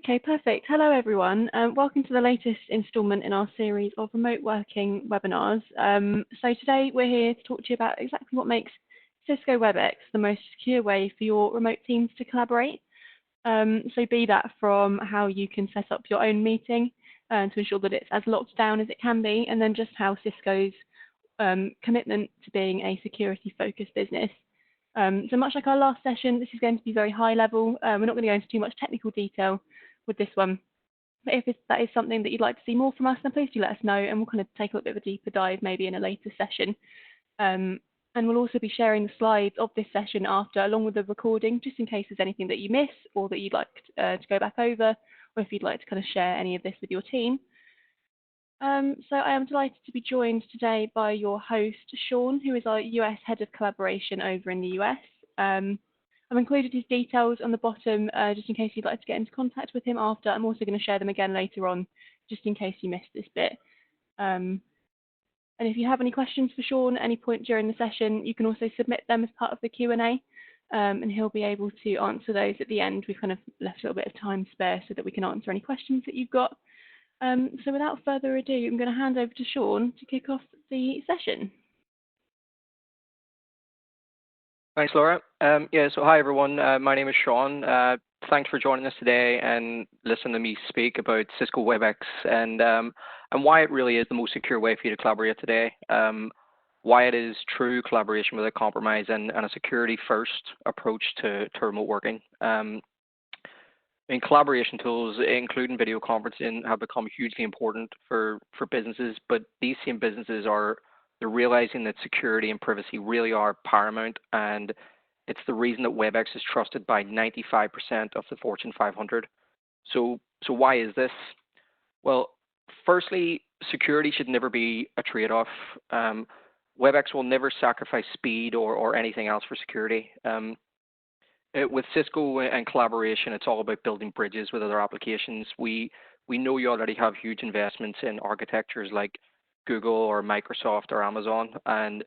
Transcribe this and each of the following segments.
Okay, perfect. Hello, everyone. Welcome to the latest instalment in our series of remote working webinars. So today we're here to talk to you about exactly what makes Cisco WebEx the most secure way for your remote teams to collaborate. So be that from how you can set up your own meeting to ensure that it's as locked down as it can be, and then just how Cisco's commitment to being a security-focused business. So much like our last session, this is going to be very high level. We're not going to go into too much technical detail with this one. But if that is something that you'd like to see more from us, then please do let us know, and we'll kind of take a little bit of a deeper dive maybe in a later session. And we'll also be sharing the slides of this session after, along with the recording, just in case there's anything that you miss or that you'd like to go back over, or if you'd like to kind of share any of this with your team. So I am delighted to be joined today by your host, Sean, who is our US Head of Collaboration over in the US. I've included his details on the bottom just in case you'd like to get into contact with him after. I'm also going to share them again later on, just in case you missed this bit. And if you have any questions for Sean at any point during the session, you can also submit them as part of the Q&A, and he'll be able to answer those at the end. We've kind of left a little bit of time spare so that we can answer any questions that you've got. So without further ado, I'm going to hand over to Sean to kick off the session. Thanks, Laura. So hi, everyone. My name is Sean. Thanks for joining us today and listening to me speak about Cisco WebEx and why it really is the most secure way for you to collaborate today, why it is true collaboration without compromise and a security-first approach to remote working. Collaboration tools, including video conferencing, have become hugely important for businesses, but these same businesses they're realizing that security and privacy really are paramount, and it's the reason that WebEx is trusted by 95% of the Fortune 500. So why is this? Well, firstly, security should never be a trade-off. WebEx will never sacrifice speed or anything else for security. With Cisco and collaboration, it's all about building bridges with other applications. We know you already have huge investments in architectures like Google or Microsoft or Amazon, and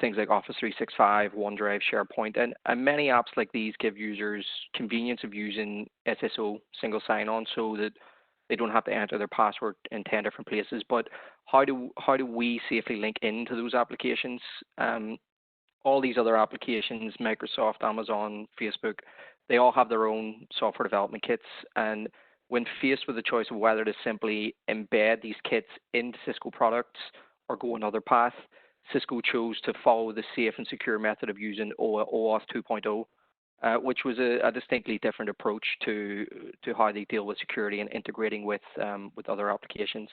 things like Office 365, OneDrive, SharePoint, and many apps like these give users convenience of using SSO, single sign-on, so that they don't have to enter their password in 10 different places. But how do we safely link into those applications? All these other applications, Microsoft, Amazon, Facebook, they all have their own software development kits. And when faced with the choice of whether to simply embed these kits into Cisco products or go another path, Cisco chose to follow the safe and secure method of using OAuth 2.0, which was a distinctly different approach to how they deal with security and integrating with other applications.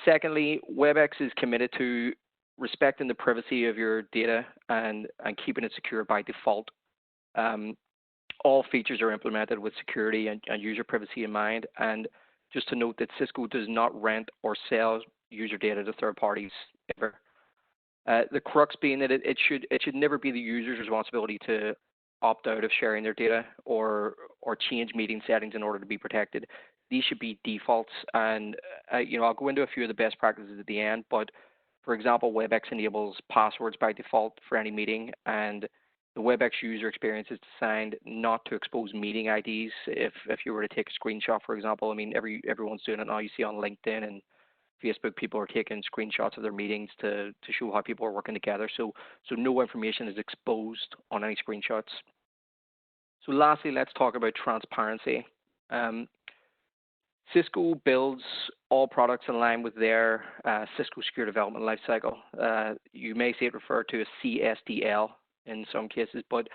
Secondly, WebEx is committed to respecting the privacy of your data and keeping it secure by default. All features are implemented with security and user privacy in mind. And just to note that Cisco does not rent or sell user data to third parties ever. The crux being that it should never be the user's responsibility to opt out of sharing their data or change meeting settings in order to be protected. These should be defaults. And I'll go into a few of the best practices at the end, but for example, WebEx enables passwords by default for any meeting, and the WebEx user experience is designed not to expose meeting IDs. If you were to take a screenshot, for example, I mean, everyone's doing it now. You see on LinkedIn and Facebook, people are taking screenshots of their meetings to show how people are working together. So no information is exposed on any screenshots. So lastly, let's talk about transparency. Cisco builds all products in line with their Cisco Secure Development Lifecycle. You may see it referred to as CSDL in some cases, but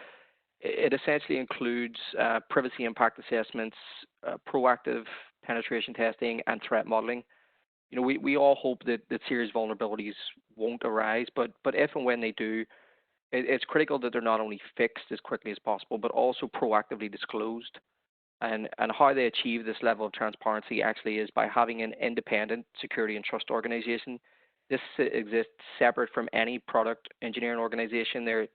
it essentially includes privacy impact assessments, proactive penetration testing, and threat modeling. We all hope that serious vulnerabilities won't arise, but if and when they do, it's critical that they're not only fixed as quickly as possible, but also proactively disclosed. And how they achieve this level of transparency actually is by having an independent security and trust organization. This exists separate from any product engineering organization. They're a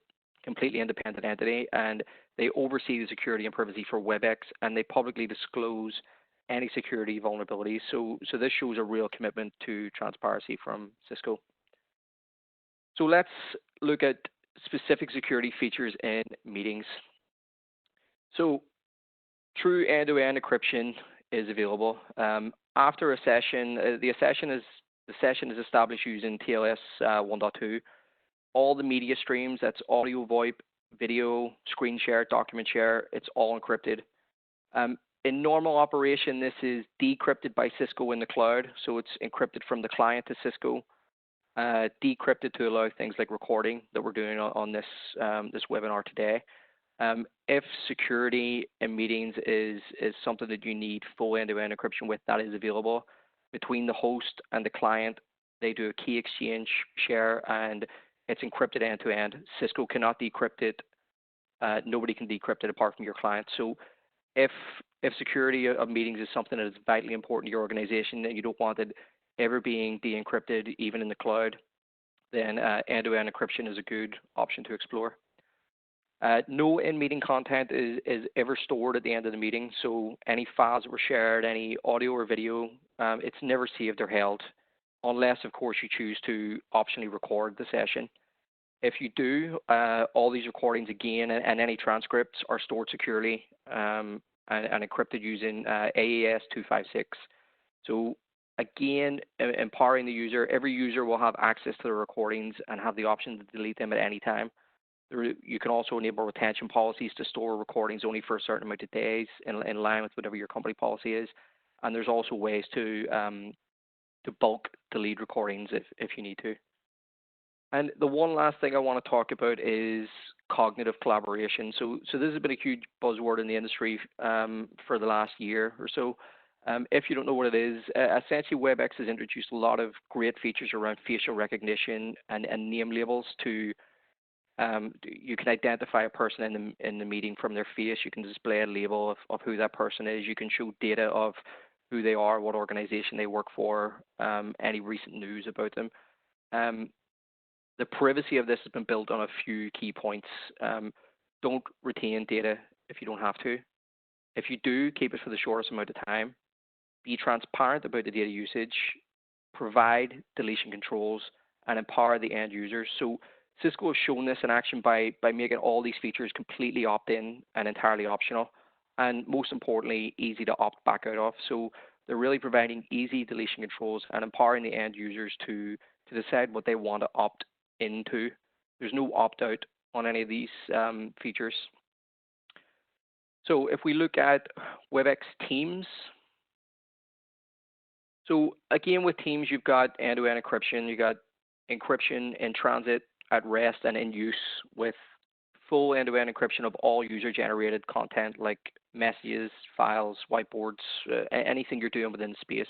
completely independent entity, and they oversee the security and privacy for WebEx, and they publicly disclose any security vulnerabilities. So this shows a real commitment to transparency from Cisco. So let's look at specific security features in meetings. So True end-to-end encryption is available. After a session, the session is established using TLS 1.2. All the media streams, that's audio, VoIP, video, screen share, document share, it's all encrypted. In normal operation, this is decrypted by Cisco in the cloud, so it's encrypted from the client to Cisco, decrypted to allow things like recording that we're doing on this this webinar today. If security in meetings is something that you need full end-to-end encryption with, that is available. Between the host and the client, they do a key exchange share, and it's encrypted end-to-end. Cisco cannot decrypt it. Nobody can decrypt it apart from your client. So if security of meetings is something that is vitally important to your organization and you don't want it ever being de-encrypted, even in the cloud, then end-to-end encryption is a good option to explore. No in-meeting content is ever stored at the end of the meeting, so any files that were shared, any audio or video, it's never saved or held, unless, of course, you choose to optionally record the session. If you do, all these recordings again and any transcripts are stored securely and encrypted using AES 256. So again, empowering the user, every user will have access to the recordings and have the option to delete them at any time. You can also enable retention policies to store recordings only for a certain amount of days in line with whatever your company policy is. And there's also ways to bulk delete recordings if you need to. And the one last thing I want to talk about is cognitive collaboration. So this has been a huge buzzword in the industry for the last year or so. If you don't know what it is, essentially WebEx has introduced a lot of great features around facial recognition and name labels to you can identify a person in the meeting from their face. You can display a label of who that person is. You can show data of who they are, what organization they work for, any recent news about them. The privacy of this has been built on a few key points. Don't retain data if you don't have to. If you do, keep it for the shortest amount of time. Be transparent about the data usage. Provide deletion controls and empower the end users. So Cisco has shown this in action by making all these features completely opt-in and entirely optional, and most importantly, easy to opt back out of. So they're really providing easy deletion controls and empowering the end users to decide what they want to opt into. There's no opt-out on any of these features. So if we look at WebEx Teams, so again with Teams, you've got end-to-end encryption, you've got encryption in transit, at rest, and in use with full end-to-end encryption of all user-generated content like messages, files, whiteboards, anything you're doing within space.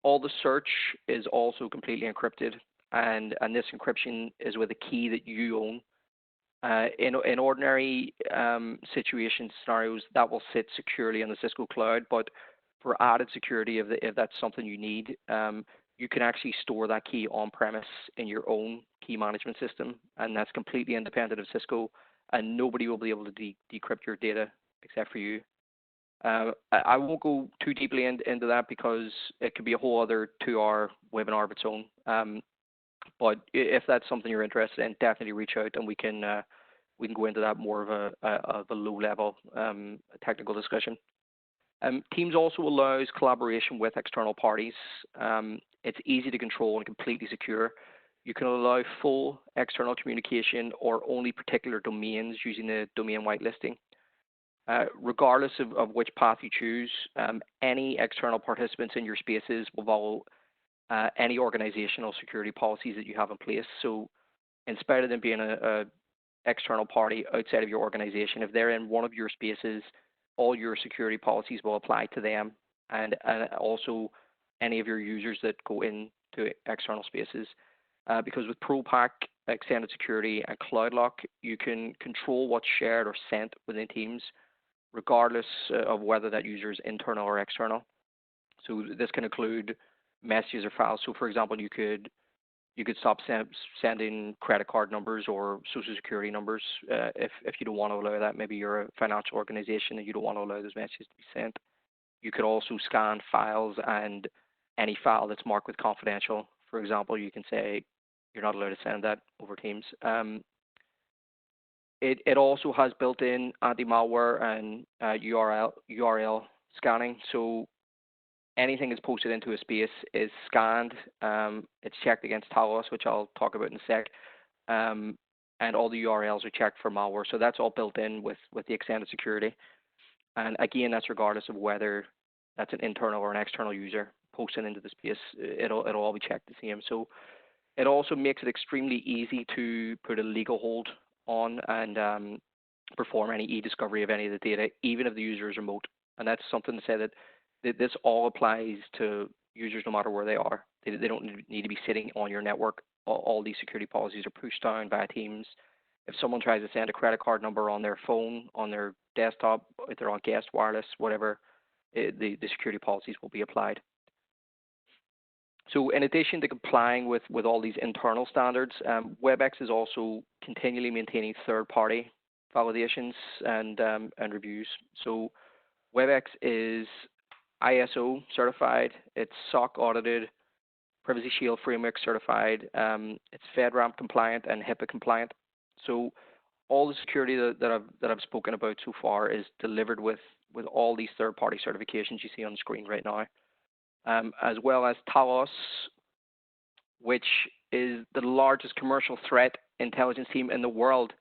All the search is also completely encrypted, and this encryption is with a key that you own. In ordinary situation scenarios, that will sit securely on the Cisco cloud, but for added security, if that's something you need, you can actually store that key on-premise in your own key management system, and that's completely independent of Cisco, and nobody will be able to decrypt your data except for you. I won't go too deeply into that because it could be a whole other 2-hour webinar of its own. But if that's something you're interested in, definitely reach out and we can go into that more of a low-level technical discussion. Teams also allows collaboration with external parties. It's easy to control and completely secure. You can allow full external communication or only particular domains using the domain whitelisting. Regardless of which path you choose, any external participants in your spaces will follow any organizational security policies that you have in place. So in spite of them being a external party outside of your organization, if they're in one of your spaces, all your security policies will apply to them, and also any of your users that go into external spaces. Because with ProPack, Extended Security, and CloudLock, you can control what's shared or sent within Teams, regardless of whether that user is internal or external. So this can include messages or files. So for example, you could stop sending credit card numbers or social security numbers if you don't want to allow that. Maybe you're a financial organization and you don't want to allow those messages to be sent. You could also scan files, and any file that's marked with confidential, for example, you can say you're not allowed to send that over Teams. It also has built-in anti-malware and URL scanning. So anything that's posted into a space is scanned. It's checked against Talos, which I'll talk about in a sec. And all the URLs are checked for malware. So that's all built in with the extended security. And again, that's regardless of whether that's an internal or an external user posting into the space. It'll all be checked the same. So it also makes it extremely easy to put a legal hold on and perform any e-discovery of any of the data, even if the user is remote. And that's something to say that this all applies to users no matter where they are. They don't need to be sitting on your network. All these security policies are pushed down via Teams. If someone tries to send a credit card number on their phone, on their desktop, if they're on guest wireless, whatever, the security policies will be applied. So in addition to complying with all these internal standards, WebEx is also continually maintaining third-party validations and reviews. So WebEx is ISO certified, it's SOC audited, Privacy Shield framework certified, it's FedRAMP compliant and HIPAA compliant. So all the security that I've spoken about so far is delivered with all these third-party certifications you see on the screen right now, as well as Talos, which is the largest commercial threat intelligence team in the world.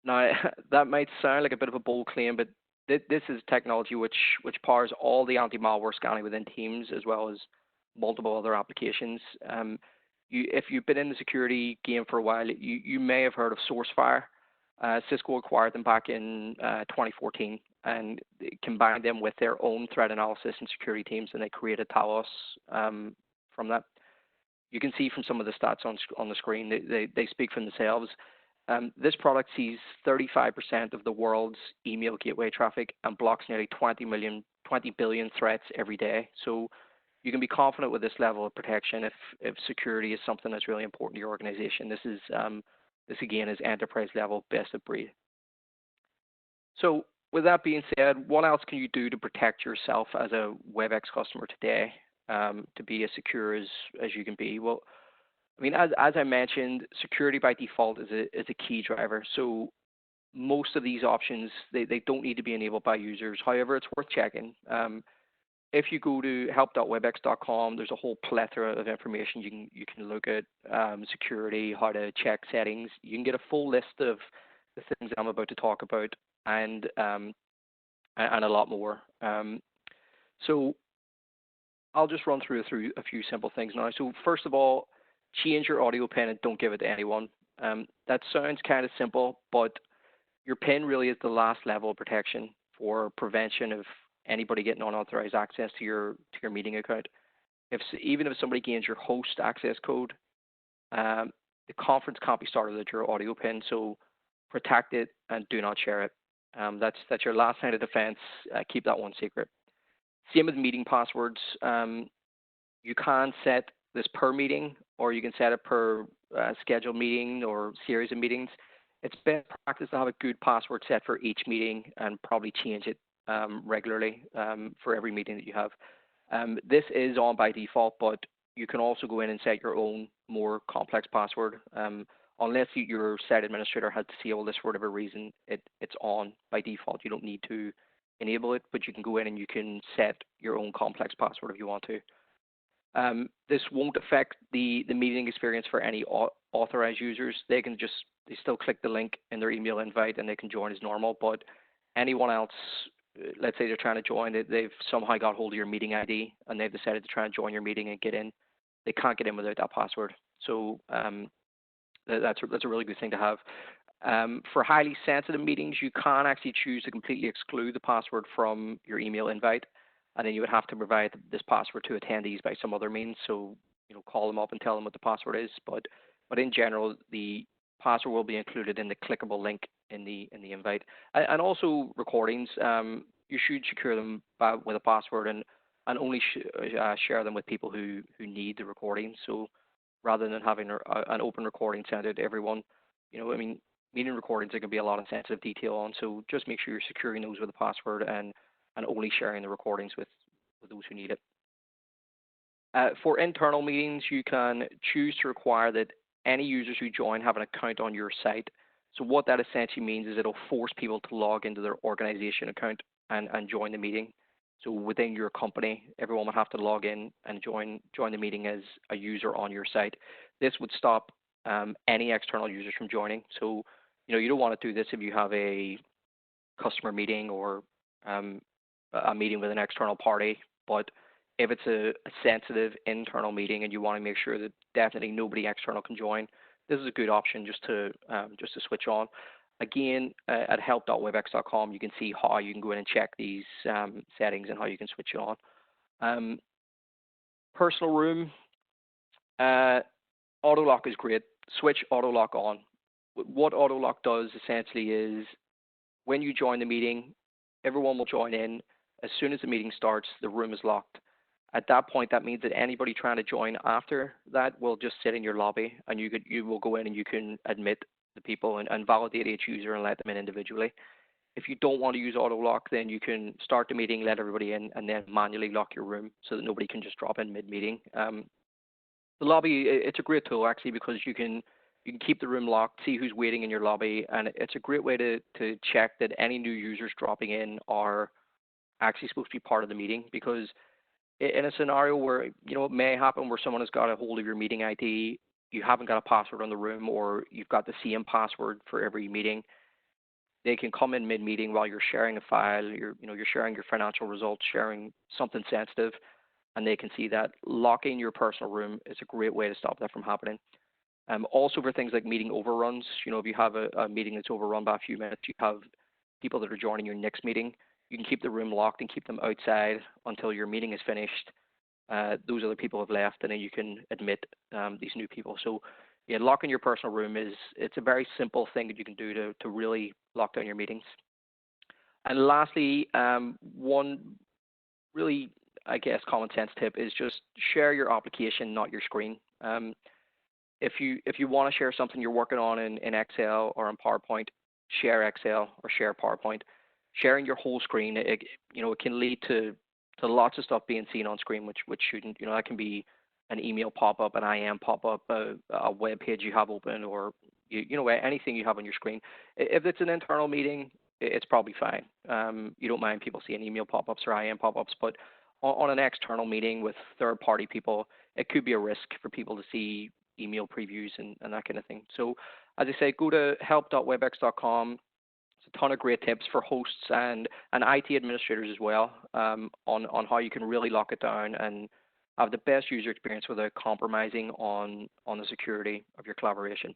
Now, that might sound like a bit of a bold claim, but this is technology which powers all the anti-malware scanning within Teams, as well as multiple other applications. If you've been in the security game for a while, you may have heard of SourceFire. Cisco acquired them back in 2014 and combined them with their own threat analysis and security teams, and they created Talos from that. You can see from some of the stats on the screen, they speak for themselves. This product sees 35% of the world's email gateway traffic and blocks nearly 20 billion threats every day. So you can be confident with this level of protection if security is something that's really important to your organization. This again is enterprise level, best of breed. So with that being said, what else can you do to protect yourself as a WebEx customer today to be as secure as you can be? Well, I mean, as I mentioned, security by default is a key driver. So most of these options, they don't need to be enabled by users. However, it's worth checking. If you go to help.webex.com, there's a whole plethora of information you can look at, security, how to check settings. You can get a full list of the things that I'm about to talk about and a lot more. So I'll just run through a few simple things now. So first of all, change your audio PIN and don't give it to anyone. That sounds kind of simple, but your PIN really is the last level of protection for prevention of anybody getting unauthorized access to your meeting account. Even if somebody gains your host access code, the conference can't be started at your audio PIN. So protect it and do not share it. That's your last line of defense. Keep that one secret. Same with meeting passwords. You can set this per meeting, or you can set it per scheduled meeting or series of meetings. It's best practice to have a good password set for each meeting and probably change it regularly for every meeting that you have. This is on by default, but you can also go in and set your own more complex password. Unless your site administrator had disabled this for whatever reason, it's on by default. You don't need to enable it, but you can go in and you can set your own complex password if you want to. This won't affect the meeting experience for any authorized users. They still click the link in their email invite and they can join as normal, but anyone else, let's say they're trying to join, they've somehow got hold of your meeting ID and they've decided to try and join your meeting and get in, they can't get in without that password. So that's a really good thing to have. For highly sensitive meetings, you can actually choose to completely exclude the password from your email invite, and then you would have to provide this password to attendees by some other means. So, call them up and tell them what the password is. But in general, the password will be included in the clickable link in the invite. And also recordings, you should secure them with a password and only share them with people who need the recording. So rather than having an open recording sent out to everyone, meeting recordings, there can be a lot of sensitive detail on. So just make sure you're securing those with a password and only sharing the recordings with those who need it. For internal meetings, you can choose to require that any users who join have an account on your site. So what that essentially means is it'll force people to log into their organization account and join the meeting. So within your company, everyone would have to log in and join the meeting as a user on your site. This would stop any external users from joining. So, you don't want to do this if you have a customer meeting or a meeting with an external party. But if it's a sensitive internal meeting and you want to make sure that definitely nobody external can join, this is a good option just to switch on. Again, at help.webex.com, you can see how you can go in and check these settings and how you can switch it on. Personal room, auto lock is great. Switch auto lock on. What auto lock does essentially is when you join the meeting, everyone will join in. As soon as the meeting starts, the room is locked. At that point, that means that anybody trying to join after that will just sit in your lobby, and you will go in and you can admit the people and validate each user and let them in individually. If you don't want to use auto lock, then you can start the meeting, let everybody in, and then manually lock your room so that nobody can just drop in mid-meeting. The lobby, it's a great tool actually because you can keep the room locked, see who's waiting in your lobby, and it's a great way to check that any new users dropping in are actually supposed to be part of the meeting. Because in a scenario where it may happen where someone has got a hold of your meeting ID, you haven't got a password on the room, or you've got the same password for every meeting, they can come in mid-meeting while you're sharing a file, you're sharing your financial results, sharing something sensitive, and they can see that. Locking your personal room is a great way to stop that from happening. Also for things like meeting overruns, if you have a meeting that's overrun by a few minutes, you have people that are joining your next meeting, you can keep the room locked and keep them outside until your meeting is finished. Those other people have left, and then you can admit these new people. So yeah, locking your personal room it's a very simple thing that you can do to really lock down your meetings. And lastly, one really, I guess, common sense tip is just share your application, not your screen. If you want to share something you're working on in Excel or in PowerPoint, share Excel or share PowerPoint. Sharing your whole screen, it can lead to lots of stuff being seen on screen, which shouldn't. That can be an email pop-up, an IM pop-up, a web page you have open, or anything you have on your screen. If it's an internal meeting, it's probably fine. You don't mind people seeing email pop-ups or IM pop-ups, but on an external meeting with third-party people, it could be a risk for people to see email previews and that kind of thing. So as I say, go to help.webex.com. It's a ton of great tips for hosts and IT administrators as well on how you can really lock it down and have the best user experience without compromising on the security of your collaboration.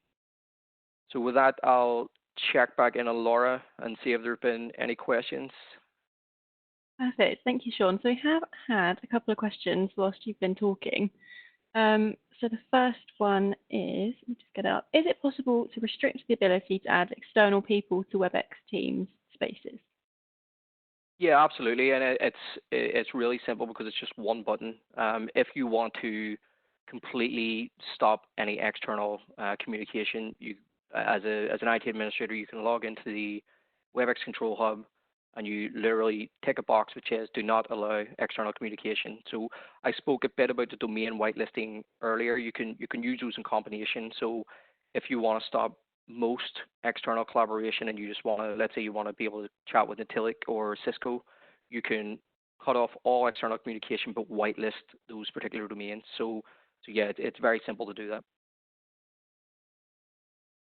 So with that, I'll check back in on Laura and see if there have been any questions. Perfect. Thank you, Sean. So we have had a couple of questions whilst you've been talking. So the first one is, let me just get it up. Is it possible to restrict the ability to add external people to WebEx Teams spaces? Yeah, absolutely, and it's really simple because it's just one button. If you want to completely stop any external communication, you as an IT administrator, you can log into the WebEx Control Hub, and you literally tick a box which says "Do not allow external communication." So I spoke a bit about the domain whitelisting earlier. You can use those in combination. So if you want to stop most external collaboration and you just want to, let's say you want to be able to chat with Natilik or Cisco, you can cut off all external communication but whitelist those particular domains. So yeah, it's very simple to do that.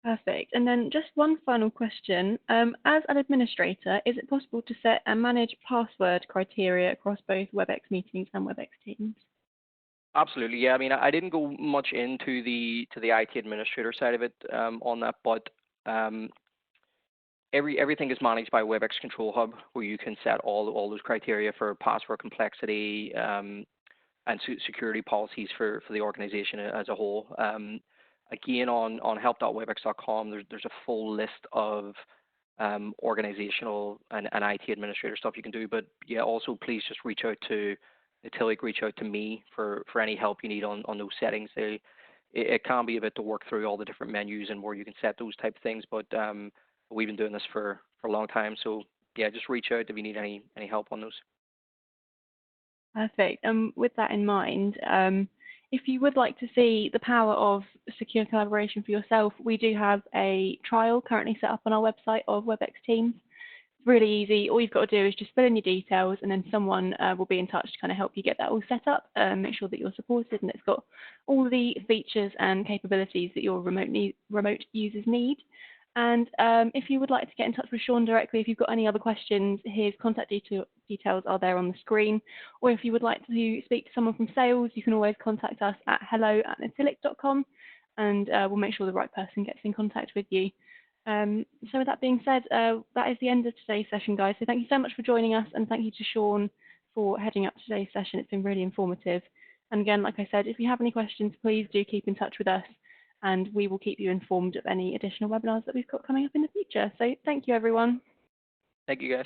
Perfect. And then just one final question. As an administrator, is it possible to set and manage password criteria across both WebEx meetings and WebEx Teams? Absolutely, yeah. I mean, I didn't go much into the IT administrator side of it on that, but everything is managed by WebEx Control Hub, where you can set all those criteria for password complexity and security policies for the organization as a whole. Again, on help.webex.com, there's a full list of organizational and IT administrator stuff you can do. But yeah, also please just reach out to Natilik, reach out to me for any help you need on those settings. It can be a bit to work through all the different menus and where you can set those type of things, but we've been doing this for a long time. So yeah, just reach out if you need any help on those. Perfect. With that in mind, If you would like to see the power of secure collaboration for yourself, we do have a trial currently set up on our website of WebEx Teams. It's really easy. All you've got to do is just fill in your details, and then someone will be in touch to kind of help you get that all set up, make sure that you're supported, and it's got all the features and capabilities that your remote users need. And if you would like to get in touch with Sean directly, if you've got any other questions, his contact details are there on the screen. Or if you would like to speak to someone from sales, you can always contact us at hello@natilik.com, and we'll make sure the right person gets in contact with you. So with that being said, that is the end of today's session, guys. So thank you so much for joining us, and thank you to Sean for heading up today's session. It's been really informative. And again, like I said, if you have any questions, please do keep in touch with us, and we will keep you informed of any additional webinars that we've got coming up in the future. So thank you, everyone. Thank you, guys.